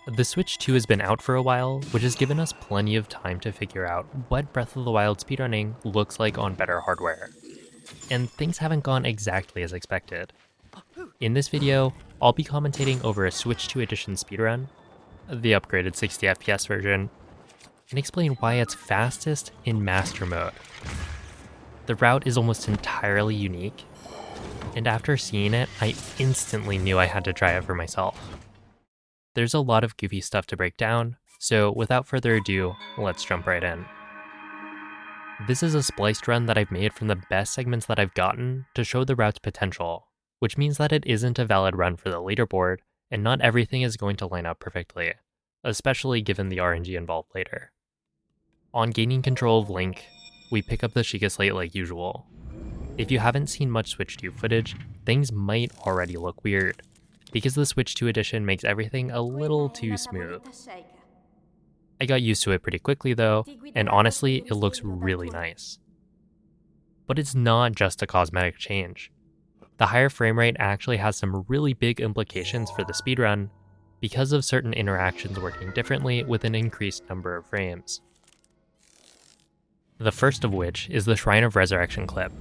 The Switch 2 has been out for a while, which has given us plenty of time to figure out what Breath of the Wild speedrunning looks like on better hardware. And things haven't gone exactly as expected. In this video, I'll be commentating over a Switch 2 edition speedrun, the upgraded 60 FPS version, and explain why it's fastest in Master Mode. The route is almost entirely unique, and after seeing it, I instantly knew I had to try it for myself. There's a lot of goofy stuff to break down, so without further ado, let's jump right in. This is a spliced run that I've made from the best segments that I've gotten to show the route's potential, which means that it isn't a valid run for the leaderboard, and not everything is going to line up perfectly, especially given the RNG involved later. On gaining control of Link, we pick up the Sheikah Slate like usual. If you haven't seen much Switch 2 footage, things might already look weird, because the Switch 2 edition makes everything a little too smooth. I got used to it pretty quickly though, and honestly, it looks really nice. But it's not just a cosmetic change. The higher frame rate actually has some really big implications for the speedrun, because of certain interactions working differently with an increased number of frames. The first of which is the Shrine of Resurrection clip.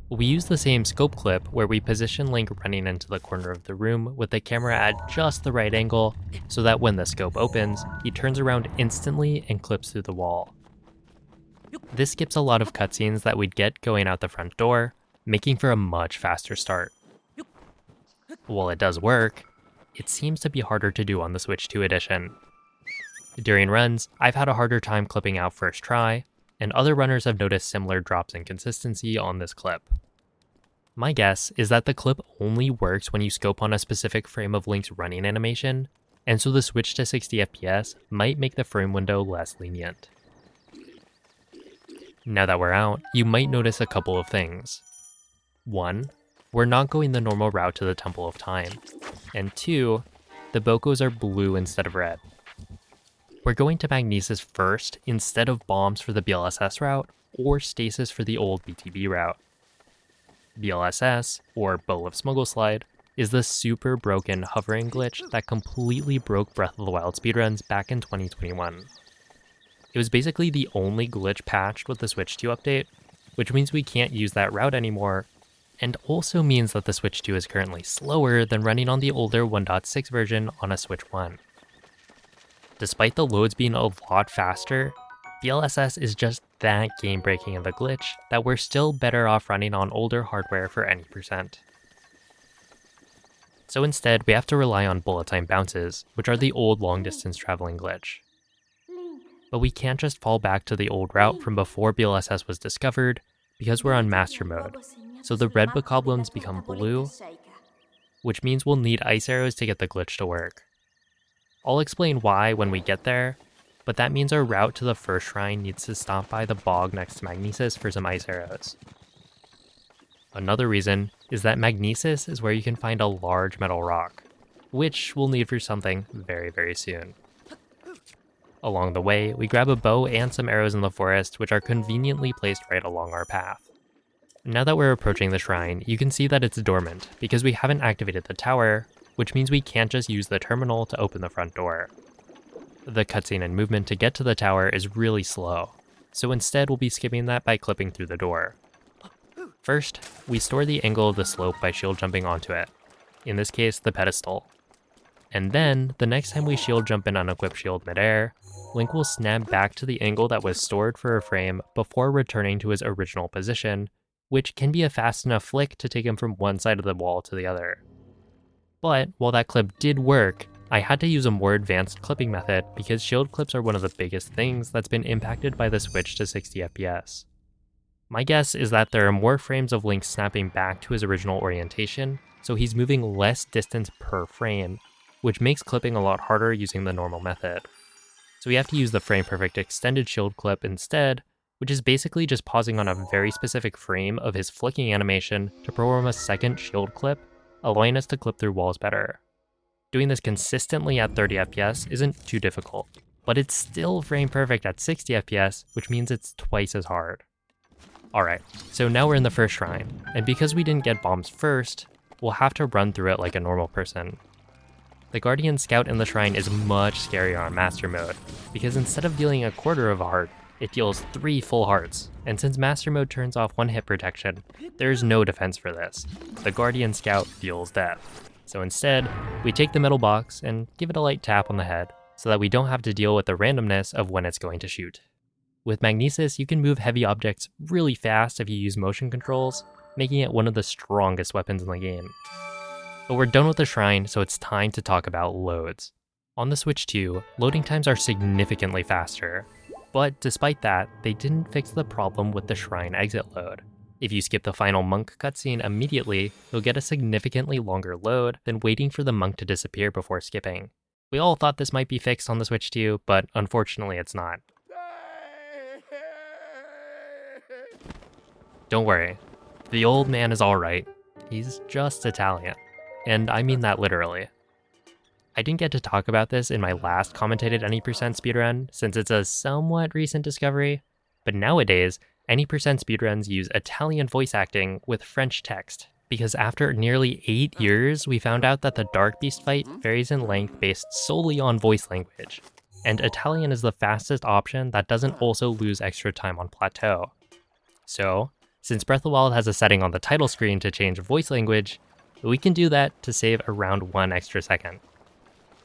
We use the same scope clip where we position Link running into the corner of the room with the camera at just the right angle so that when the scope opens, he turns around instantly and clips through the wall. This skips a lot of cutscenes that we'd get going out the front door, making for a much faster start. While it does work, it seems to be harder to do on the Switch 2 edition. During runs, I've had a harder time clipping out first try, and other runners have noticed similar drops in consistency on this clip. My guess is that the clip only works when you scope on a specific frame of Link's running animation, and so the switch to 60 FPS might make the frame window less lenient. Now that we're out, you might notice a couple of things. 1, we're not going the normal route to the Temple of Time, and 2, the Bokos are blue instead of red. We're going to magnesis first instead of bombs for the BLSS route or stasis for the old BTB route. BLSS, or Bow of Smuggle Slide, is the super broken hovering glitch that completely broke Breath of the Wild speedruns back in 2021. It was basically the only glitch patched with the Switch 2 update, which means we can't use that route anymore, and also means that the Switch 2 is currently slower than running on the older 1.6 version on a Switch 1. Despite the loads being a lot faster, BLSS is just that game-breaking of a glitch that we're still better off running on older hardware for any percent. So instead, we have to rely on bullet time bounces, which are the old long-distance traveling glitch. But we can't just fall back to the old route from before BLSS was discovered, because we're on Master Mode, so the red bokoblins become blue, which means we'll need ice arrows to get the glitch to work. I'll explain why when we get there, but that means our route to the first shrine needs to stop by the bog next to Magnesis for some ice arrows. Another reason is that Magnesis is where you can find a large metal rock, which we'll need for something very, very soon. Along the way, we grab a bow and some arrows in the forest, which are conveniently placed right along our path. Now that we're approaching the shrine, you can see that it's dormant because we haven't activated the tower, which means we can't just use the terminal to open the front door. The cutscene and movement to get to the tower is really slow, so instead we'll be skipping that by clipping through the door. First, we store the angle of the slope by shield jumping onto it, in this case the pedestal. And then, the next time we shield jump an unequipped shield midair, Link will snap back to the angle that was stored for a frame before returning to his original position, which can be a fast enough flick to take him from one side of the wall to the other. But while that clip did work, I had to use a more advanced clipping method because shield clips are one of the biggest things that's been impacted by the switch to 60 FPS. My guess is that there are more frames of Link snapping back to his original orientation, so he's moving less distance per frame, which makes clipping a lot harder using the normal method. So we have to use the frame perfect extended shield clip instead, which is basically just pausing on a very specific frame of his flicking animation to perform a second shield clip, allowing us to clip through walls better. Doing this consistently at 30 FPS isn't too difficult, but it's still frame perfect at 60 FPS, which means it's twice as hard. Alright, so now we're in the first shrine, and because we didn't get bombs first, we'll have to run through it like a normal person. The Guardian Scout in the shrine is much scarier on Master Mode, because instead of dealing a quarter of a heart, it deals 3 full hearts, and since Master Mode turns off 1 hit protection, there is no defense for this. The Guardian Scout deals death. So instead, we take the metal box and give it a light tap on the head, so that we don't have to deal with the randomness of when it's going to shoot. With magnesis, you can move heavy objects really fast if you use motion controls, making it one of the strongest weapons in the game. But we're done with the shrine, so it's time to talk about loads. On the Switch 2, loading times are significantly faster, but despite that, they didn't fix the problem with the shrine exit load. If you skip the final monk cutscene immediately, you'll get a significantly longer load than waiting for the monk to disappear before skipping. We all thought this might be fixed on the Switch 2, but unfortunately it's not. Don't worry, the old man is alright, he's just Italian. And I mean that literally. I didn't get to talk about this in my last commentated any % speedrun, since it's a somewhat recent discovery, but nowadays, any % speedruns use Italian voice acting with French text, because after nearly 8 years, we found out that the Dark Beast fight varies in length based solely on voice language, and Italian is the fastest option that doesn't also lose extra time on Plateau. So, since Breath of the Wild has a setting on the title screen to change voice language, we can do that to save around 1 extra second.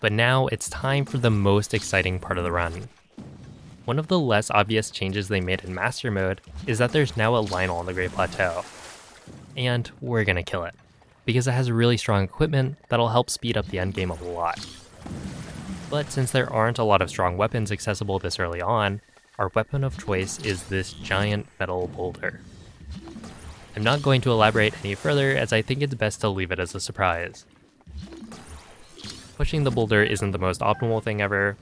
But now it's time for the most exciting part of the run. One of the less obvious changes they made in Master Mode is that there's now a lionel on the Great Plateau. And we're gonna kill it, because it has really strong equipment that'll help speed up the endgame a lot. But since there aren't a lot of strong weapons accessible this early on, our weapon of choice is this giant metal boulder. I'm not going to elaborate any further, as I think it's best to leave it as a surprise. Pushing the boulder isn't the most optimal thing ever,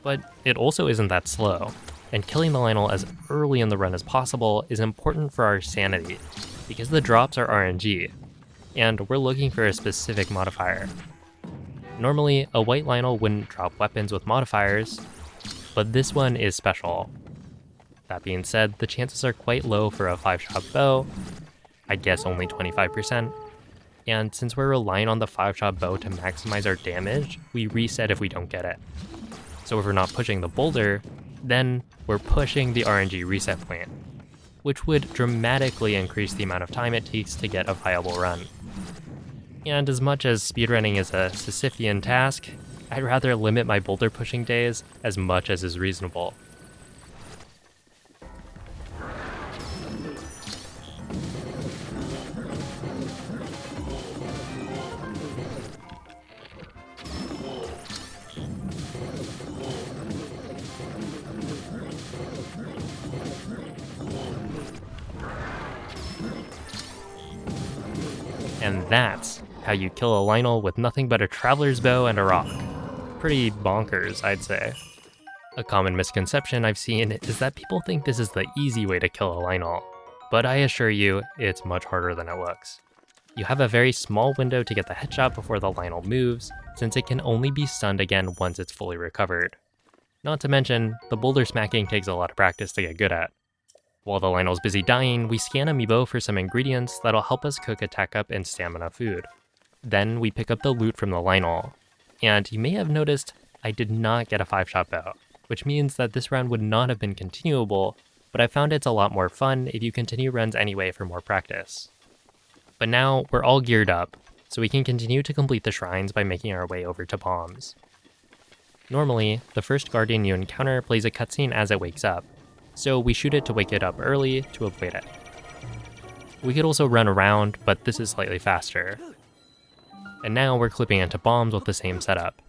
but it also isn't that slow, and killing the lionel as early in the run as possible is important for our sanity, because the drops are RNG, and we're looking for a specific modifier. Normally, a white lionel wouldn't drop weapons with modifiers, but this one is special. That being said, the chances are quite low for a 5-shot bow, I guess only 25%, and since we're relying on the 5-shot bow to maximize our damage, we reset if we don't get it. So if we're not pushing the boulder, then we're pushing the RNG reset point, which would dramatically increase the amount of time it takes to get a viable run. And as much as speedrunning is a Sisyphean task, I'd rather limit my boulder pushing days as much as is reasonable. And that's how you kill a lionel with nothing but a traveler's bow and a rock. Pretty bonkers, I'd say. A common misconception I've seen is that people think this is the easy way to kill a lionel, but I assure you, it's much harder than it looks. You have a very small window to get the headshot before the lionel moves, since it can only be stunned again once it's fully recovered. Not to mention, the boulder smacking takes a lot of practice to get good at. While the lionel's busy dying, we scan Amiibo for some ingredients that'll help us cook attack up and stamina food. Then we pick up the loot from the lionel. And you may have noticed I did not get a 5-shot bow, which means that this round would not have been continuable, but I found it's a lot more fun if you continue runs anyway for more practice. But now we're all geared up, so we can continue to complete the shrines by making our way over to bombs. Normally, the first guardian you encounter plays a cutscene as it wakes up, so we shoot it to wake it up early to avoid it. We could also run around, but this is slightly faster. And now we're clipping into bombs with the same setup.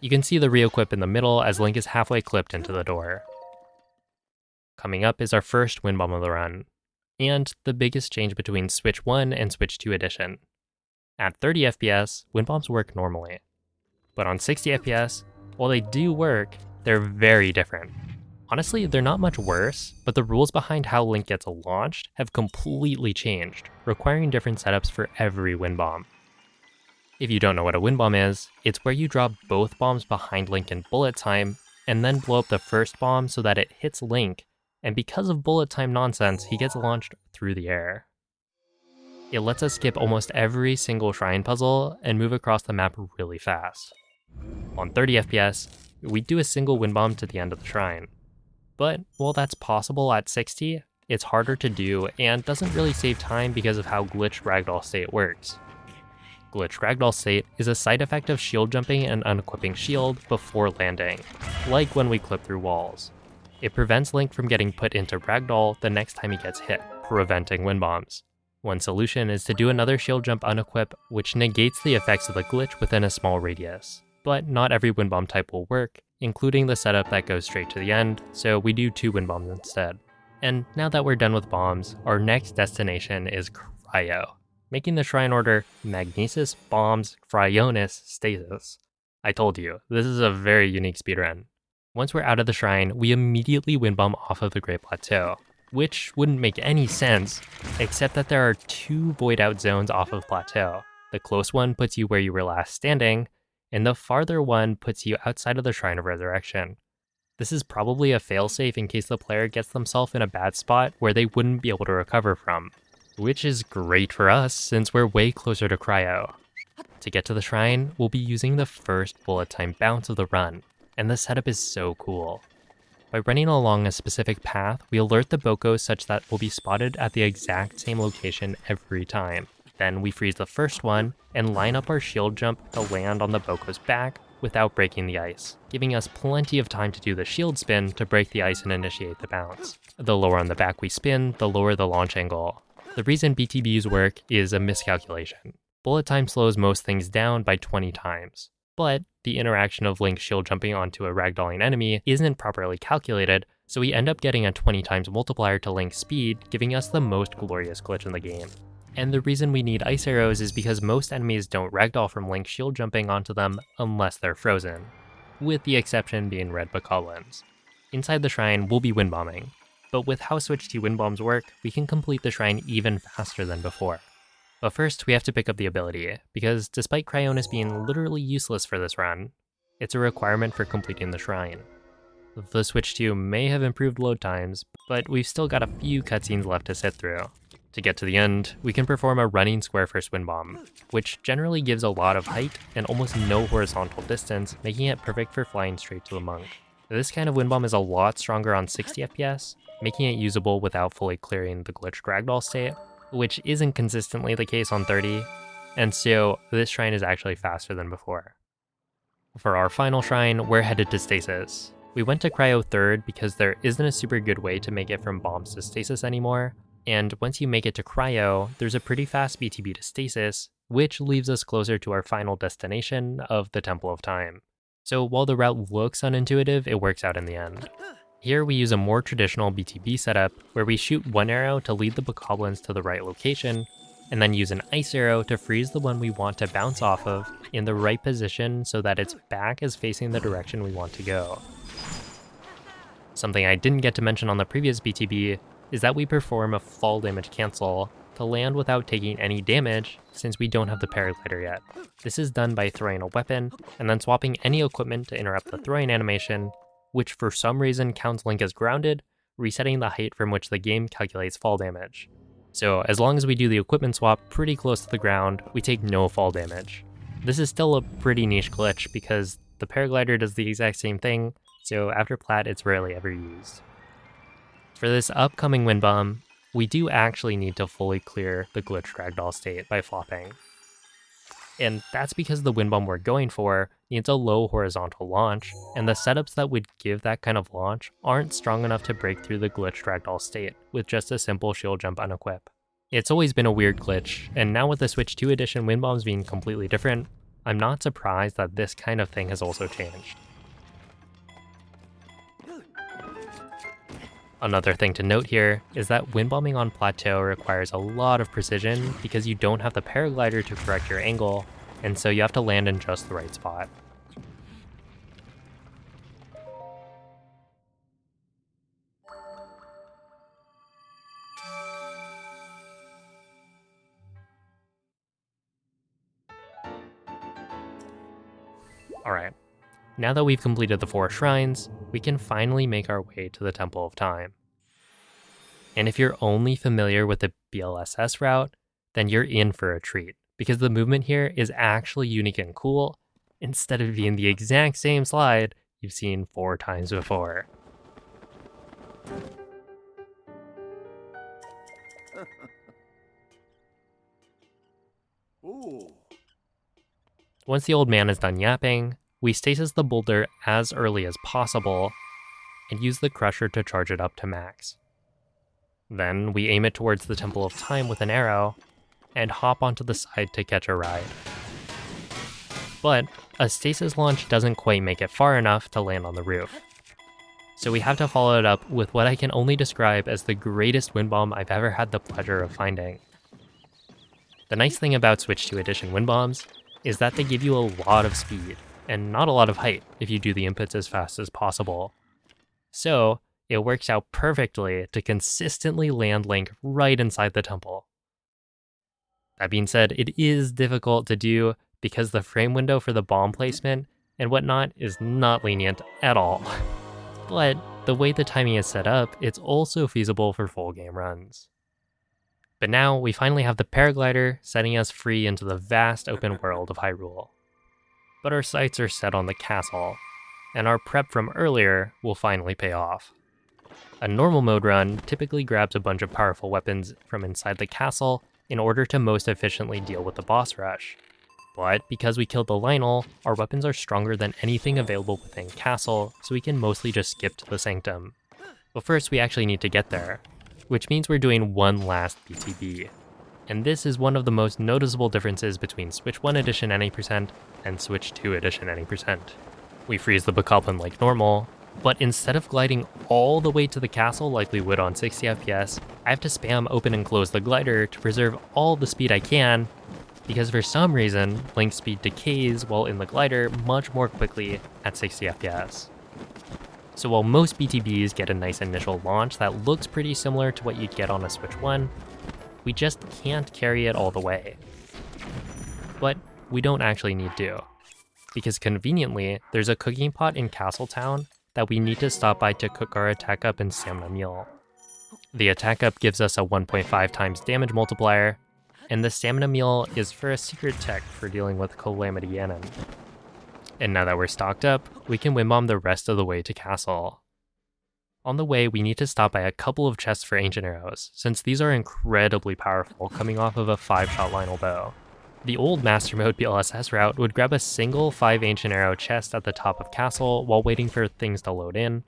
You can see the re-equip in the middle as Link is halfway clipped into the door. Coming up is our first wind bomb of the run, and the biggest change between Switch 1 and Switch 2 edition. At 30 FPS, wind bombs work normally. But on 60 FPS, while they do work, they're very different. Honestly, they're not much worse, but the rules behind how Link gets launched have completely changed, requiring different setups for every wind bomb. If you don't know what a wind bomb is, it's where you drop both bombs behind Link in bullet time, and then blow up the first bomb so that it hits Link, and because of bullet time nonsense, he gets launched through the air. It lets us skip almost every single shrine puzzle and move across the map really fast. On 30 FPS, we do a single wind bomb to the end of the shrine. But while that's possible at 60, it's harder to do and doesn't really save time because of how glitched ragdoll state works. Glitched ragdoll state is a side effect of shield jumping and unequipping shield before landing, like when we clip through walls. It prevents Link from getting put into ragdoll the next time he gets hit, preventing wind bombs. One solution is to do another shield jump unequip, which negates the effects of the glitch within a small radius. But not every wind bomb type will work, including the setup that goes straight to the end, so we do 2 wind bombs instead. And now that we're done with bombs, our next destination is cryo, making the shrine order magnesis, bombs, cryonis, stasis. I told you, this is a very unique speedrun. Once we're out of the shrine, we immediately wind bomb off of the Great Plateau, which wouldn't make any sense, except that there are 2 void out zones off of Plateau. The close one puts you where you were last standing, and the farther one puts you outside of the Shrine of Resurrection. This is probably a failsafe in case the player gets themselves in a bad spot where they wouldn't be able to recover from, which is great for us since we're way closer to cryo. To get to the shrine, we'll be using the first bullet time bounce of the run, and the setup is so cool. By running along a specific path, we alert the Boko such that we'll be spotted at the exact same location every time. Then we freeze the first one and line up our shield jump to land on the Boko's back without breaking the ice, giving us plenty of time to do the shield spin to break the ice and initiate the bounce. The lower on the back we spin, the lower the launch angle. The reason BTBs work is a miscalculation. Bullet time slows most things down by 20 times, but the interaction of Link shield jumping onto a ragdolling enemy isn't properly calculated, so we end up getting a 20 times multiplier to Link's speed, giving us the most glorious glitch in the game. And the reason we need ice arrows is because most enemies don't ragdoll from Link shield jumping onto them unless they're frozen, with the exception being red bokoblins. Inside the shrine, we'll be wind bombing, but with how Switch 2 wind bombs work, we can complete the shrine even faster than before. But first, we have to pick up the ability, because despite cryonis being literally useless for this run, it's a requirement for completing the shrine. The Switch 2 may have improved load times, but we've still got a few cutscenes left to sit through. To get to the end, we can perform a running square first wind bomb, which generally gives a lot of height and almost no horizontal distance, making it perfect for flying straight to the monk. This kind of wind bomb is a lot stronger on 60 FPS, making it usable without fully clearing the glitched ragdoll state, which isn't consistently the case on 30, and so this shrine is actually faster than before. For our final shrine, we're headed to stasis. We went to cryo third because there isn't a super good way to make it from bombs to stasis anymore, and once you make it to cryo, there's a pretty fast BTB to stasis, which leaves us closer to our final destination of the Temple of Time. So while the route looks unintuitive, it works out in the end. Here we use a more traditional BTB setup, where we shoot one arrow to lead the bokoblins to the right location, and then use an ice arrow to freeze the one we want to bounce off of in the right position so that its back is facing the direction we want to go. Something I didn't get to mention on the previous BTB is that we perform a fall damage cancel to land without taking any damage since we don't have the paraglider yet. This is done by throwing a weapon and then swapping any equipment to interrupt the throwing animation, which for some reason counts Link as grounded, resetting the height from which the game calculates fall damage. So as long as we do the equipment swap pretty close to the ground, we take no fall damage. This is still a pretty niche glitch because the paraglider does the exact same thing, so after Plat it's rarely ever used. For this upcoming wind bomb, we do actually need to fully clear the glitched ragdoll state by flopping. And that's because the wind bomb we're going for needs a low horizontal launch, and the setups that would give that kind of launch aren't strong enough to break through the glitched ragdoll state with just a simple shield jump unequip. It's always been a weird glitch, and now with the Switch 2 edition wind bombs being completely different, I'm not surprised that this kind of thing has also changed. Another thing to note here is that wind bombing on Plateau requires a lot of precision because you don't have the paraglider to correct your angle, and so you have to land in just the right spot. Alright, now that we've completed the 4 shrines, we can finally make our way to the Temple of Time. And if you're only familiar with the BLSS route, then you're in for a treat, because the movement here is actually unique and cool, instead of being the exact same slide you've seen 4 times before. Once the old man is done yapping, we stasis the boulder as early as possible and use the crusher to charge it up to max. Then we aim it towards the Temple of Time with an arrow and hop onto the side to catch a ride. But a stasis launch doesn't quite make it far enough to land on the roof. So we have to follow it up with what I can only describe as the greatest wind bomb I've ever had the pleasure of finding. The nice thing about Switch 2 Edition wind bombs is that they give you a lot of speed and not a lot of height if you do the inputs as fast as possible. So it works out perfectly to consistently land Link right inside the temple. That being said, it is difficult to do because the frame window for the bomb placement and whatnot is not lenient at all. But the way the timing is set up, it's also feasible for full game runs. But now we finally have the paraglider setting us free into the vast open world of Hyrule. But our sights are set on the castle, and our prep from earlier will finally pay off. A normal mode run typically grabs a bunch of powerful weapons from inside the castle in order to most efficiently deal with the boss rush. But because we killed the Lionel, our weapons are stronger than anything available within castle, so we can mostly just skip to the sanctum. But first we actually need to get there, which means we're doing one last BTB. And this is one of the most noticeable differences between Switch 1 Edition NA% and Switch 2 Edition NA%. We freeze the Bokoblin like normal, but instead of gliding all the way to the castle like we would on 60 FPS, I have to spam open and close the glider to preserve all the speed I can, because for some reason, Link's speed decays while in the glider much more quickly at 60 FPS. So while most BTBs get a nice initial launch that looks pretty similar to what you'd get on a Switch 1, we just can't carry it all the way. But we don't actually need to, because conveniently, there's a cooking pot in Castletown that we need to stop by to cook our attack up and stamina meal. The attack up gives us a 1.5 times damage multiplier, and the stamina meal is for a secret tech for dealing with Calamity ganon. And now that we're stocked up, we can wind bomb the rest of the way to castle. On the way, we need to stop by a couple of chests for ancient arrows, since these are incredibly powerful coming off of a 5-shot Lionel bow. The old Master Mode BLSS route would grab a single 5 ancient arrow chest at the top of castle while waiting for things to load in,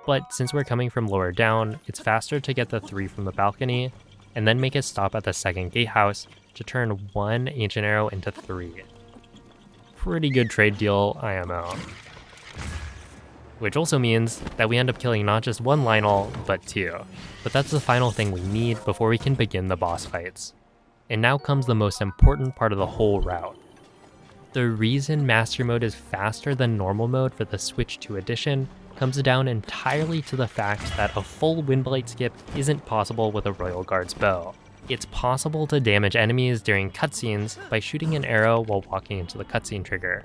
but since we're coming from lower down, it's faster to get the 3 from the balcony, and then make a stop at the second gatehouse to turn 1 ancient arrow into 3. Pretty good trade deal, IMO. Which also means that we end up killing not just 1 Lionel, but 2. But that's the final thing we need before we can begin the boss fights. And now comes the most important part of the whole route. The reason Master Mode is faster than normal mode for the Switch 2 Edition comes down entirely to the fact that a full Wind Blight skip isn't possible with a Royal Guard's bow. It's possible to damage enemies during cutscenes by shooting an arrow while walking into the cutscene trigger.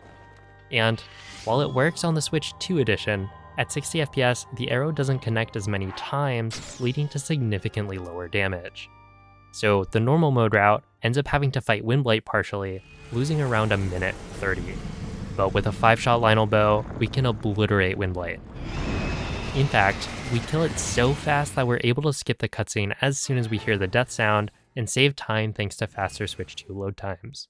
And while it works on the Switch 2 Edition, at 60 FPS the arrow doesn't connect as many times, leading to significantly lower damage. So the normal mode route ends up having to fight Wind Blight partially, losing around a minute 30. But with a 5-shot Lionel bow, we can obliterate Wind Blight. In fact, we kill it so fast that we're able to skip the cutscene as soon as we hear the death sound and save time thanks to faster Switch 2 load times.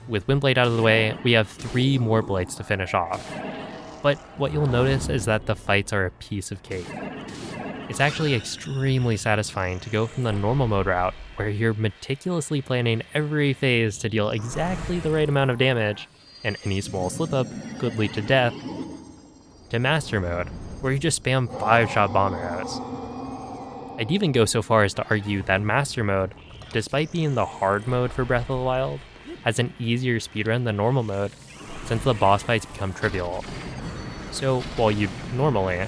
With Wind Blight out of the way, we have 3 more Blights to finish off. But what you'll notice is that the fights are a piece of cake. It's actually extremely satisfying to go from the normal mode route, where you're meticulously planning every phase to deal exactly the right amount of damage, and any small slip-up could lead to death, to Master Mode, where you just spam 5-shot bomb arrows. I'd even go so far as to argue that Master Mode, despite being the hard mode for Breath of the Wild, has an easier speedrun than normal mode, since the boss fights become trivial. So while you normally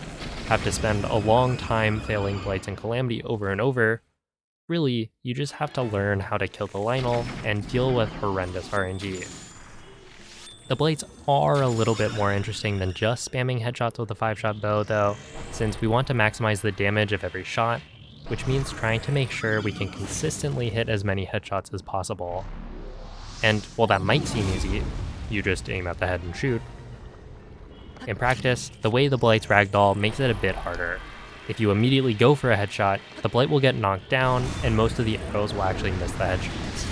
have to spend a long time failing Blights and Calamity over and over, really, you just have to learn how to kill the Lionel and deal with horrendous RNG. The Blights are a little bit more interesting than just spamming headshots with a 5-shot bow though, since we want to maximize the damage of every shot, which means trying to make sure we can consistently hit as many headshots as possible. And while that might seem easy, you just aim at the head and shoot, in practice, the way the Blight's ragdoll makes it a bit harder. If you immediately go for a headshot, the Blight will get knocked down, and most of the arrows will actually miss the headshots.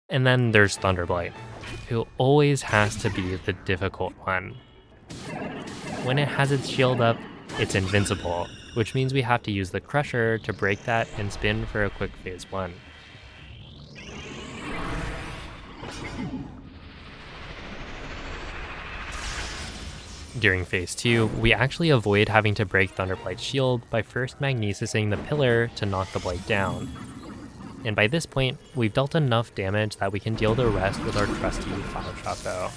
And then there's Thunder Blight, who always has to be the difficult one. When it has its shield up, it's invincible, which means we have to use the Crusher to break that and spin for a quick phase 1. During phase 2, we actually avoid having to break Thunderblight's shield by first magnesising the pillar to knock the Blight down. And by this point, we've dealt enough damage that we can deal the rest with our trusty 5-shot bow.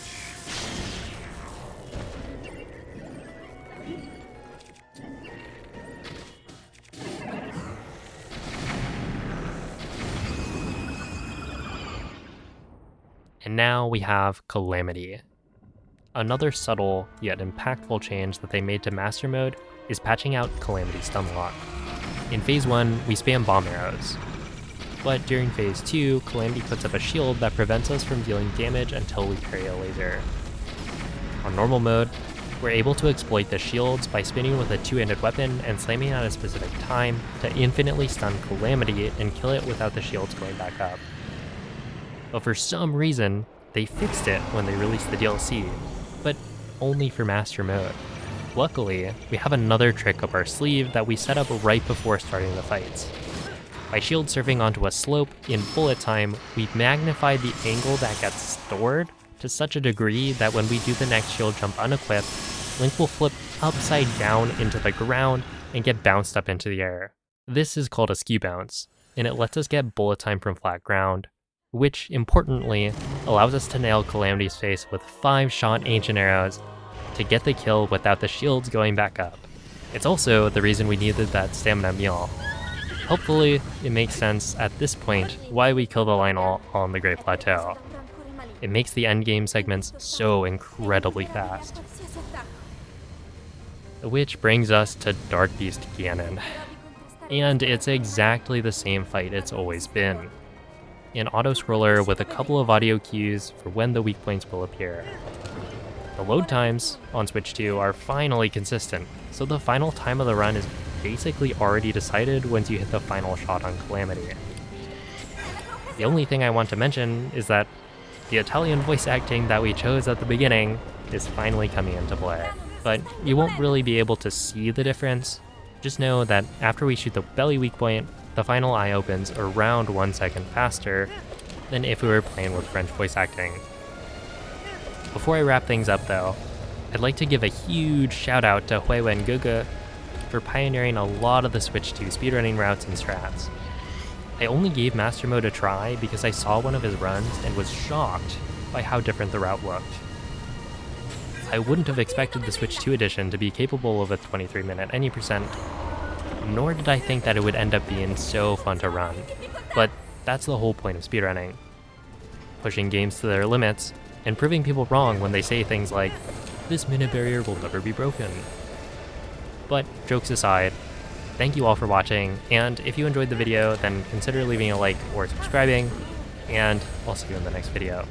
And now we have Calamity. Another subtle yet impactful change that they made to Master Mode is patching out Calamity Stunlock. In phase 1, we spam bomb arrows. But during phase 2, Calamity puts up a shield that prevents us from dealing damage until we parry a laser. On normal mode, we're able to exploit the shields by spinning with a two-handed weapon and slamming at a specific time to infinitely stun Calamity and kill it without the shields going back up. But for some reason, they fixed it when they released the DLC, but only for Master Mode. Luckily, we have another trick up our sleeve that we set up right before starting the fights. By shield surfing onto a slope in bullet time, we magnify the angle that gets stored to such a degree that when we do the next shield jump unequipped, Link will flip upside down into the ground and get bounced up into the air. This is called a skew bounce, and it lets us get bullet time from flat ground, which, importantly, allows us to nail Calamity's face with 5-shot ancient arrows to get the kill without the shields going back up. It's also the reason we needed that stamina meal. Hopefully, it makes sense at this point why we kill the lionel on the Great Plateau. It makes the endgame segments so incredibly fast. Which brings us to Dark Beast Ganon. And it's exactly the same fight it's always been. An auto-scroller with a couple of audio cues for when the weak points will appear. The load times on Switch 2 are finally consistent, so the final time of the run is basically already decided once you hit the final shot on Calamity. The only thing I want to mention is that the Italian voice acting that we chose at the beginning is finally coming into play, but you won't really be able to see the difference. Just know that after we shoot the belly weak point, the final eye opens around 1 second faster than if we were playing with French voice acting. Before I wrap things up though, I'd like to give a huge shout out to Huiwen Guge for pioneering a lot of the Switch 2 speedrunning routes and strats. I only gave Master Mode a try because I saw one of his runs and was shocked by how different the route looked. I wouldn't have expected the Switch 2 edition to be capable of a 23-minute any percent, nor did I think that it would end up being so fun to run. But that's the whole point of speedrunning. Pushing games to their limits, and proving people wrong when they say things like, "This minute barrier will never be broken." But jokes aside, thank you all for watching, and if you enjoyed the video, then consider leaving a like or subscribing, and I'll see you in the next video.